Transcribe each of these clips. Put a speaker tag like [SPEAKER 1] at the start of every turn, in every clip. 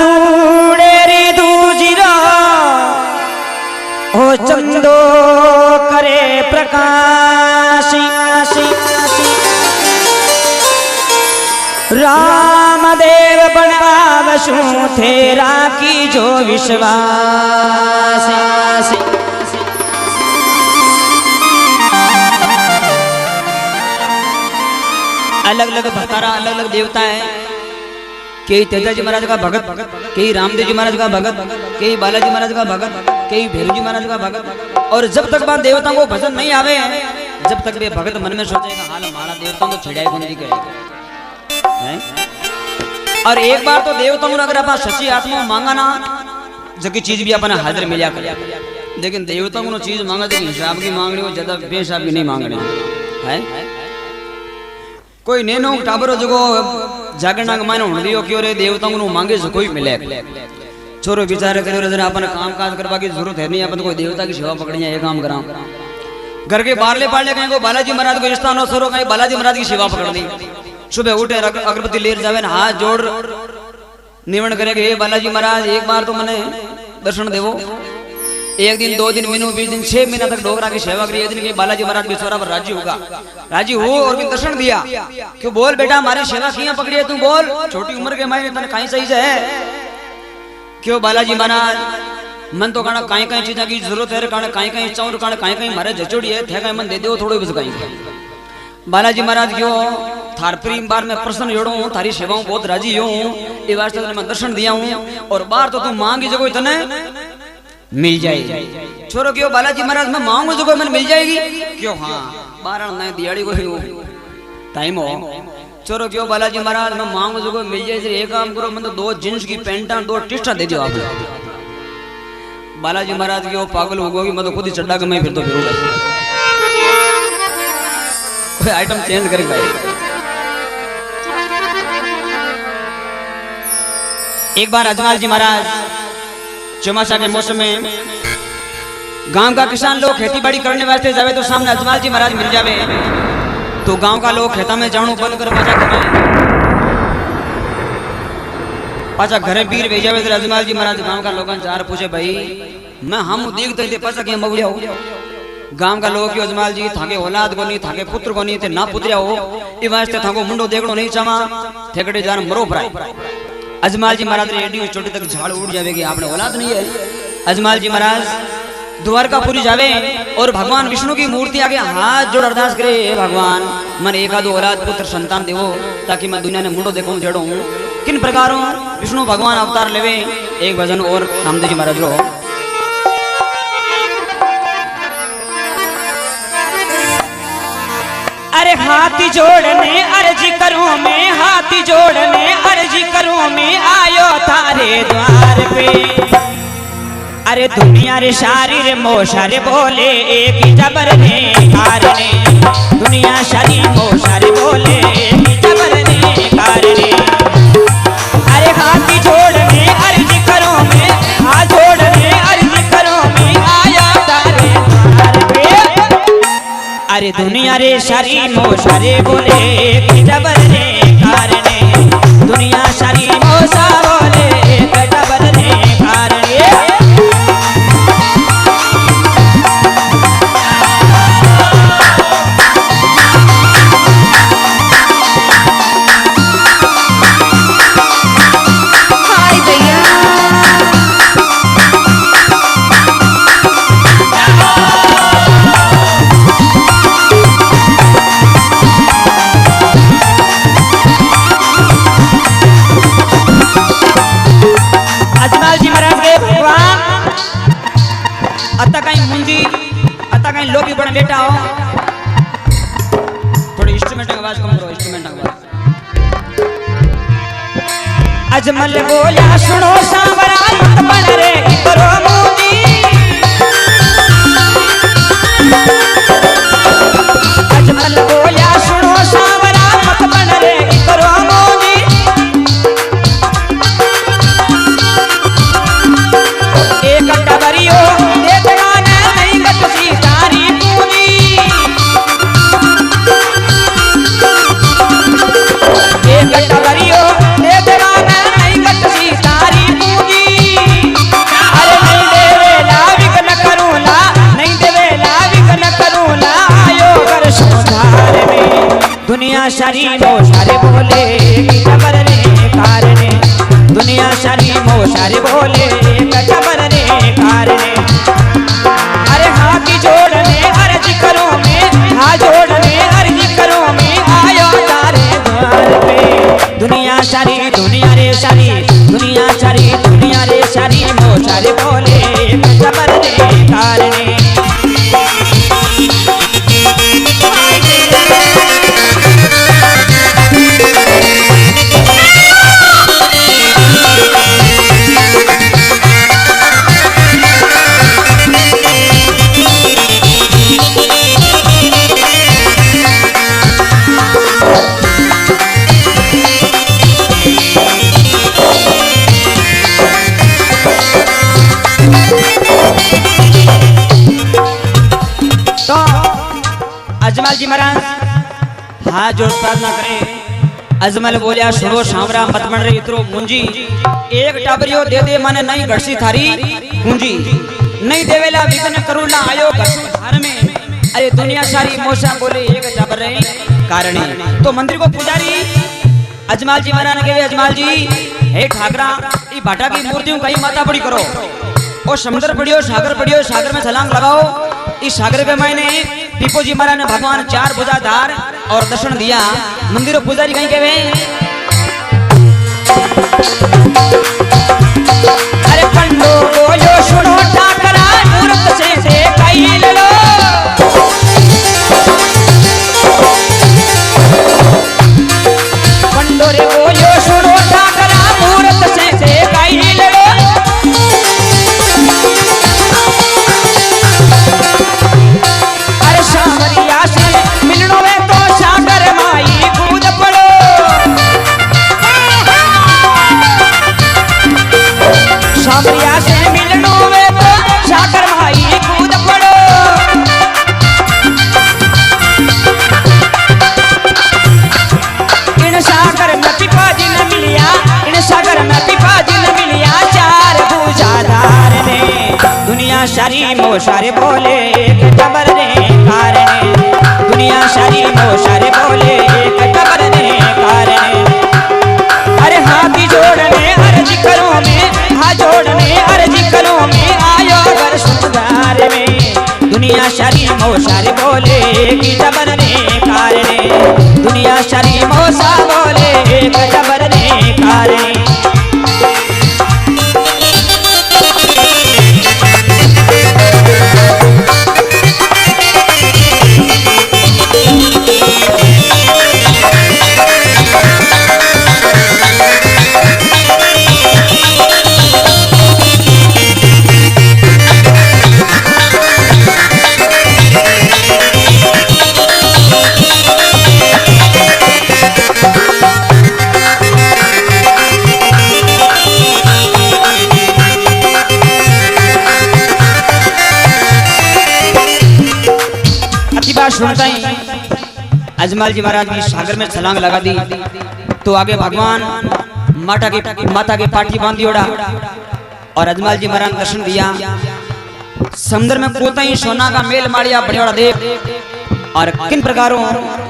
[SPEAKER 1] दूड़े री दूजिरा हो चंदो करे प्रकाशी रामदेव बनावशु तेरा की जो विश्वास। अलग अलग भक्तारा अलग अलग देवता है। कई तेजाजी महाराज का भगत, कई रामदेव जी महाराज का भगत, कई बालाजी महाराज का भगत, कई भैरू जी महाराज का भगत। और जब तक बात देवताओं को भजन नहीं आवे, जब तक वे भगत मन में सोचेगा हाल हमारा देवताओं को छिड़ाई कौन जी कहेगा। और एक बार तो देवताओं ने अगर अपना सच्ची आत्मा मांगा ना, जबकि चीज भी अपना हाजिर मिला कर, लेकिन देवताओं को चीज मांगा तो हिसाब की मांगनी हो, ज्यादा बेहिसाब की नहीं मांगनी है। कोई नैनो टाबरो जो जागरणा के मायने दियो क्यों रे देवताओं को मांगे से कोई मिले। छोरो विचार करो जरा अपन काम काज करवा की जरूरत है नहीं, अपन कोई देवता की सेवा पकड़नी है, ये काम करा। घर के बारले पारले कहीं को बालाजी महाराज को स्थान हो, सरो कहीं बालाजी महाराज की सेवा पकड़नी। सुबह उठे अगरबत्ती लेर जावे, हाथ जोड़ निवण करेगा, हे बालाजी महाराज एक बार तो मैंने दर्शन देवो। एक दिन, 2 दिन, महीनों, 20 दिन, 6 महीना तक डोगरा की सेवा करी। एक दिन के बालाजी महाराज बिछोरा पर राजी होगा, राजी हो और भी दर्शन दिया। क्यों बोल बेटा हमारी सेवा किया पकड़ी है, तू बोल छोटी उम्र के मायने तने कहीं सही से है। क्यों बालाजी महाराज मन तो कहना कहीं कहीं चीजा की जरूरत है, कहीं कहीं चाउर कहीं कहीं मारे जचोड़ी है, थे कहीं मन दे दो थोड़े बस कहीं। बालाजी महाराज क्यों थार प्रेम बार में प्रसन्न जोड़ो हूँ, थारी सेवाओं बहुत राजी हूँ, ये वास्ते मैं दर्शन दिया हूँ। और बार तो तू मांगी जगह इतने मिल जाएगी। छोरो क्यों बालाजी महाराज मैं मांगू जगह मैंने मिल जाएगी। क्यों हाँ 12 नए दिहाड़ी को टाइम हो। छोरो क्यों बालाजी महाराज मैं मांगू जगह मिल जाएगी। एक काम करो, मैं तो 2 जींस की पैंटा 2 टी-शर्ट दे दो आप। बालाजी महाराज क्यों पागल हो गई, मैं तो खुद ही चड्डा के मैं फिर तो फिरूंगा, कोई आइटम चेंज करें भाई। एक बार अजमाल जी महाराज चौमासा के मौसम में गांव का किसान लोग खेती बाड़ी करने वास्ते जावे तो सामने अजमाल जी महाराज मिल जावे, तो गांव का लोग खेता में जाणू बंद कर पाचा घरे पीर भेज जावे। तो अजमाल जी महाराज गांव का लोगन चार पूछे भाई मैं हम देखते थे पाचा के मगुड़िया हो। गांव का लोग क्यों अजमाल जी थाके औलाद को नहीं, थाके पुत्र को नहीं, थे ना पुत्रिया हो, ये वास्ते थाको मुंडो देखणो नहीं चामा, थेकड़े जान मरो पराय। अजमाल जी महाराज एडी चोटी तक झाड़ उड़ जावे कि आपने औलाद नहीं है। अजमाल जी महाराज द्वारकापुरी जावे और भगवान विष्णु की मूर्ति आगे हाथ जोड़ अरदास करे, भगवान मन एक आधो औलाद पुत्र संतान देवो ताकि मैं दुनिया ने मुंडो देखूं जेड़ो हूं। किन प्रकारों विष्णु भगवान अवतार लेवे। एक भजन और रामदेव जी महाराज रो। अरे हाथी जोड़ने अर्जी करूं मैं, हाथी जोड़ने अर्जी करूं मैं, आयो थारे द्वार पे। अरे दुनिया रे सारी रे मोशा रे बोले एक जबर ने कारने, दुनिया सारी मोशा रे बोले एक जबर ने कारने। अरे हाथी जोड़ने अर्जी करूं मैं, हाथ जोड़ने अर्जी करूं मैं, आयो थारे द्वार पे। अरे दुनिया रे सारी मोशा रे बोले एक जबर ने कारने, दुनिया सारी मोशा बोले एक जबर ने कारने। लोभी बड़ा बेटा हो, थोड़ी इंस्ट्रूमेंट की आवाज कम करो, इंस्ट्रूमेंट की आवाज। अजमल बोला सुनो सांवरा मत बन रे करो मुनी। अजमल बोला सुनो सांवरा मत बन रे करो मुनी। एक टबरियो देखना नहीं गटसी तारी पूरी। एक टबरियो देखना नहीं गटसी तारी
[SPEAKER 2] सारी मोशारे बोले जबर रे कारणे, दुनिया सारी मोशारे बोले जबर रे कारणे। अरे हाथ जोड़ने अर्ज करो मैं, हाथ जोड़ने अर्ज करो मैं, आयो तारे द्वार पे। दुनिया सारी दुनिया रे सारी, दुनिया सारी दुनिया रे सारी मोशारे बोले जबर रे कारणे। अजमल जी महाराज हाथ जोड़ प्रार्थना करें। अजमल बोलिया सुनो शामरा मत बन रही इतरो मुंजी, एक टाबरियो दे दे माने नहीं घड़सी थारी पूंजी, नहीं देवेला विघ्न करूला आयो घरसु धार में। अरे दुनिया सारी मोशा बोले एक टाबर रही कारणे। तो मंदिर को पुजारी अजमल जी महाराज ने कहे अजमल जी हे ठाकरा ई भाटा की मूर्तियों कहीं माता पड़ी करो और समुद्र पड़ियो सागर में छलांग लगाओ। इस सागर के मैंने टीपो जी महाराज ने भगवान चार भुजाधार और दर्शन दिया। मंदिर पुजारी कहीं कहे अरे पंडो बोलो सुनो ठाकरा मूर्त से कई लो, पंडो रे बोलो सुनो ठाकरा मूर्त से कई लो। सामरिया से मिलनो वे तो सागर माई कूद पड़ो, सामरिया से मिलनो वे तो सागर माई कूद पड़ो। इन सागर में पिपाजी न मिलिया, इन सागर में पिपाजी न मिलिया चार भुजाधार ने। दुनिया सारी मोशारे बोले जबर रे कारणे, दुनिया सारी मोशारे बोले जबर रे कारणे। अरे हाथ जोड़ने अर्ज करो मैं, हाथ जोड़ने अर्ज करो मैं, आयो घर सुधार में। दुनिया सारी मोशारे बोले जबर रे कारणे, दुनिया सारी मोशा बोले जबर रे कारणे। सुनता ही अजमल जी महाराज की सागर में छलांग लगा दी तो आगे भगवान माता के पाठी बांधी ओढ़ा और अजमल जी महाराज दर्शन दिया। समुद्र में कोता ही सोना का मेल मारिया बड़िया देव और किन प्रकारों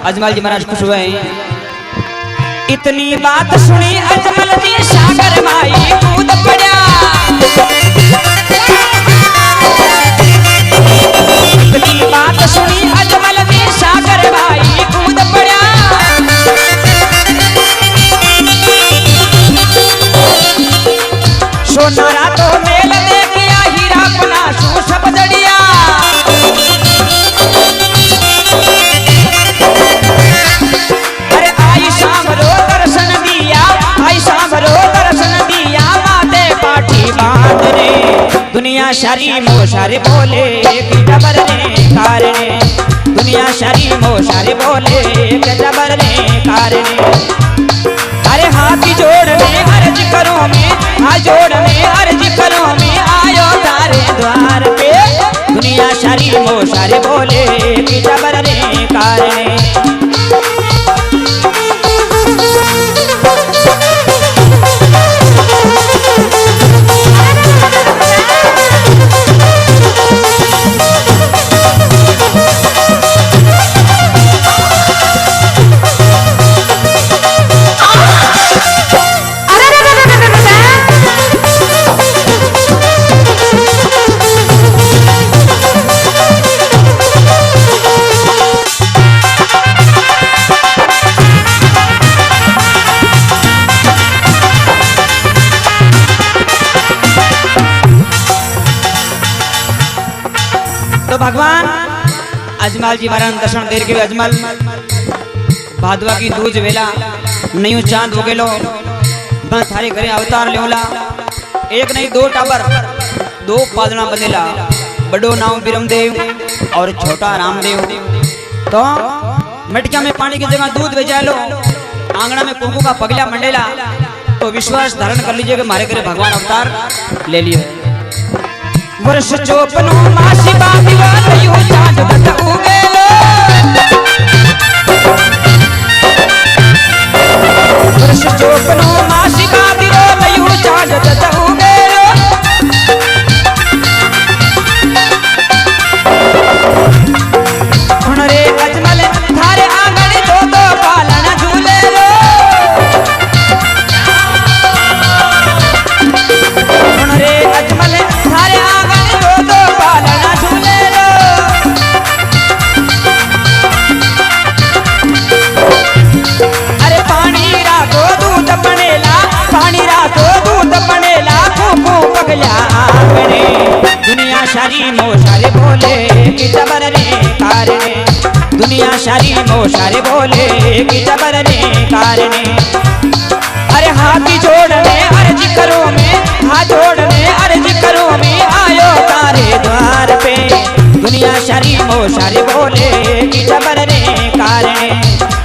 [SPEAKER 2] अजमल जी महाराज खुश हुए। इतनी बात सुनी अजमल जी सागर माई कूद पड़ा, इतनी बात सुनी अजमल जी सागर भाई कूद पड़ा। सोनारा तो मेल दे गया हीरा पलाशू सब जड़िया, अरे आई सांभरो दर्शन दिया, आई सांभरो दर्शन दिया, माते पाठी बांध रे। दुनिया सारी मोशारे बोले जबर रे कारणे, दुनिया सारी मोशारे बोले जबर रे कारणे। अरे हाथ जोड़ने अर्ज करो मैं, हाथ जोड़ने अर्ज करो मैं, आयो तारे द्वार पे। दुनिया सारी मोशारे बोले जबर रे कारणे। तो भगवान अजमल जी महाराज दर्शन देर के अजमल भादवा की दूज वेला नयू चांद हो गेलो बन थारे घरे अवतार लेवला एक नहीं दो टाबर दो पादना बनेला बड़ो नाम बिरमदेव और छोटा रामदेव। तो मटकिया में पानी की जगह दूध भेजा लो आंगना में कुंकू का पगला मंडेला तो विश्वास धारण कर लीजिए कि मारे करे भगवान अवतार ले लिए। वर्ष 54 मासी बाबी वालयू चांद बट उगेलो वर्ष 54 मासी बाबी वालयू चांद बट उगेलो हुनरे अजमल थारे आंगन जो दो पालन झूलेलो हुनरे अजमल थारे दुनिया शारी मोशारे बोले कि जबर रे कारणे दुनिया शारी मोशारे बोले कि जबर रे कारणे। अरे हाथी जोड़ने अर्ज करो में हाथ जोड़ने अर्ज करो में आयो तारे द्वार पे दुनिया शारी मोशारे बोले कि जबर रे कारणे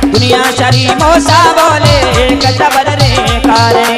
[SPEAKER 2] दुनिया शारी मोसा बोले कि जबर रे कारणे।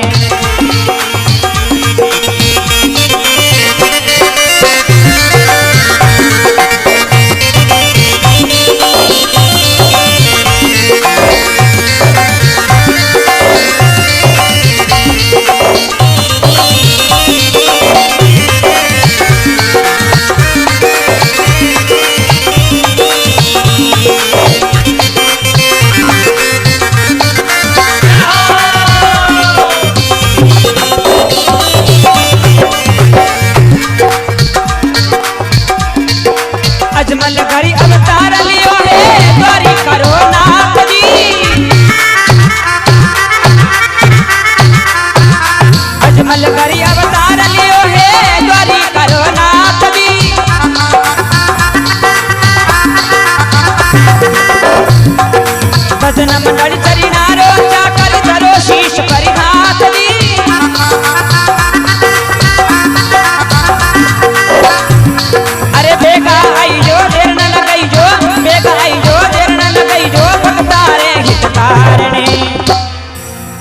[SPEAKER 2] अजमल घड़ी अवतार लियो है द्वारी करो नाथ जी अजमल घड़ी अवतार लियो है द्वारी करो नाथ जी भजन मंडल चरी नारो चाकर चलो शीश पर हाथ जी अरे बेगा आई जो देर न लगई जो बेगा आई जो देर न लगई जो भक्तारे हितकारणे।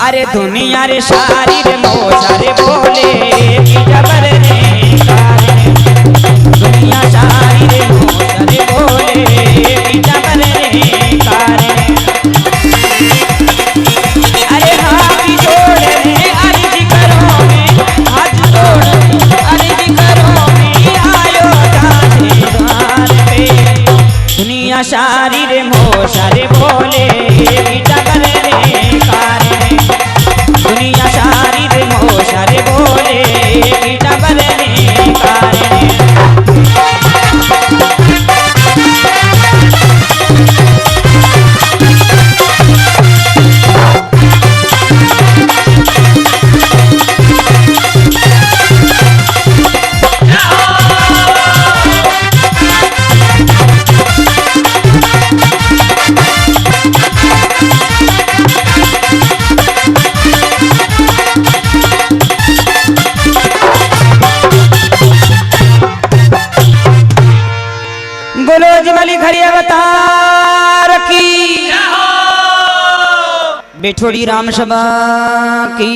[SPEAKER 2] अरे दुनिया रे सारी रे मोशारे बोले कि जबर रे कारणे दुनिया सारी रे मोशारे बोले कि जबर रे कारणे। अरे हाथ जोड़ने अर्ज करो में हाथ जोड़ने अर्ज करो में आयो तारे द्वार पे दुनिया सारी रे मोशारे बोले कि जबर रे कारणे दुनिया सारी रे मोशारे बोले कि जबर रे कारणे। बोलो अजमल घड़ी अवतार की बेठोड़ी राम सभा की।